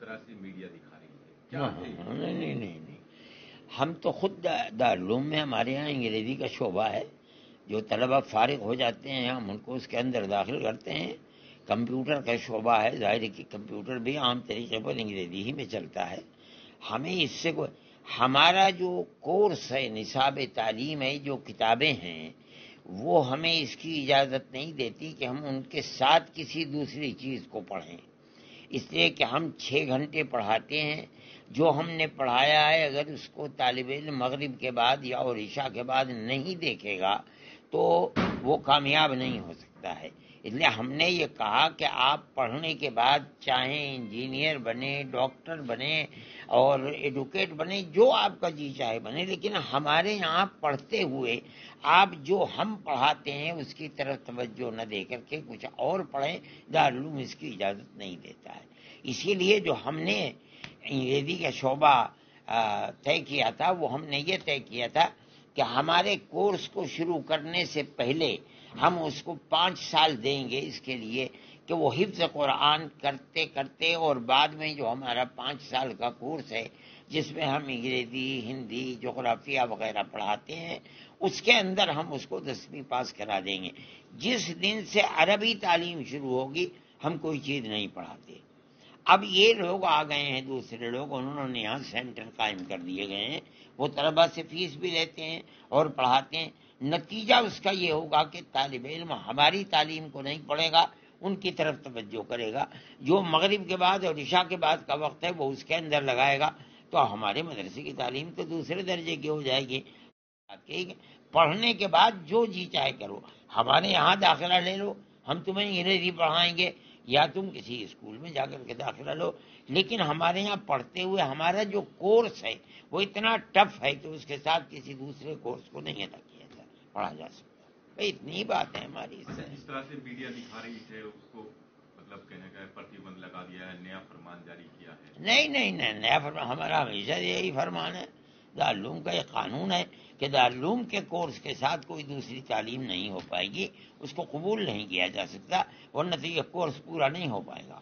طرح سے میڈیا دکھا رہی ہے، کیا ہے؟ نہیں، ہم تو خود دارالعلوم میں ہمارے یہاں انگریزی کا شعبہ ہے، جو طلبہ فارغ ہو جاتے ہیں ہم ان کو اس کے اندر داخل کرتے ہیں۔ کمپیوٹر کا شعبہ ہے، ظاہر ہے کہ کمپیوٹر بھی عام طریقے پر انگریزی ہی میں چلتا ہے۔ ہمیں اس سے ہمارا جو کورس ہے، نصاب تعلیم ہے، جو کتابیں ہیں وہ ہمیں اس کی اجازت نہیں دیتی کہ ہم ان کے ساتھ کسی دوسری چیز کو پڑھیں، اس لیے کہ ہم 6 گھنٹے پڑھاتے ہیں۔ جو ہم نے پڑھایا ہے اگر اس کو طالب علم مغرب کے بعد یا اور عشاء کے بعد نہیں دیکھے گا تو وہ کامیاب نہیں ہو سکتا ہے۔ اس لیے ہم نے یہ کہا کہ آپ پڑھنے کے بعد چاہیں انجینئر بنے، ڈاکٹر بنے اور ایڈوکیٹ بنے، جو آپ کا جی چاہے بنے، لیکن ہمارے یہاں پڑھتے ہوئے آپ جو ہم پڑھاتے ہیں اس کی طرف توجہ نہ دے کر کے کچھ اور پڑھیں۔ دارالعلوم اس کی اجازت نہیں دیتا ہے۔ اسی لیے جو ہم نے انگریزی کا شعبہ طے کیا تھا وہ ہم نے یہ طے کیا تھا کہ ہمارے کورس کو شروع کرنے سے پہلے ہم اس کو 5 سال دیں گے اس کے لیے کہ وہ حفظ قرآن کرتے کرتے، اور بعد میں جو ہمارا 5 سال کا کورس ہے جس میں ہم انگریزی، ہندی، جغرافیہ وغیرہ پڑھاتے ہیں، اس کے اندر ہم اس کو 10ویں پاس کرا دیں گے۔ جس دن سے عربی تعلیم شروع ہوگی ہم کوئی چیز نہیں پڑھاتے۔ اب یہ لوگ آ گئے ہیں، دوسرے لوگ، انہوں نے یہاں سینٹر قائم کر دیے گئے ہیں، وہ طلبہ سے فیس بھی لیتے ہیں اور پڑھاتے ہیں۔ نتیجہ اس کا یہ ہوگا کہ طالب علم ہماری تعلیم کو نہیں پڑھے گا، ان کی طرف توجہ کرے گا۔ جو مغرب کے بعد اور عشاء کے بعد کا وقت ہے وہ اس کے اندر لگائے گا، تو ہمارے مدرسے کی تعلیم تو دوسرے درجے کی ہو جائے گی۔ پڑھنے کے بعد جو جی چاہے کرو، ہمارے یہاں داخلہ لے لو، ہم تمہیں انگریزی پڑھائیں گے، یا تم کسی اسکول میں جا کر کے داخلہ لو، لیکن ہمارے یہاں پڑھتے ہوئے ہمارا جو کورس ہے وہ اتنا ٹف ہے کہ اس کے ساتھ کسی دوسرے کورس کو نہیں ادا کیا جا پڑھا جا سکتا۔ بھائی اتنی بات ہے ہماری۔ جس طرح سے میڈیا دکھا رہی ہے اس کو مطلب کہنے کا پرتیبند لگا دیا ہے، نیا فرمان جاری کیا ہے؟ نہیں، نیا فرمان ہمارا ہمیشہ یہی فرمان ہے۔ دارالعلوم کا یہ قانون ہے کہ دارالعلوم کے کورس کے ساتھ کوئی دوسری تعلیم نہیں ہو پائے گی، اس کو قبول نہیں کیا جا سکتا، ورنہ تو یہ کورس پورا نہیں ہو پائے گا۔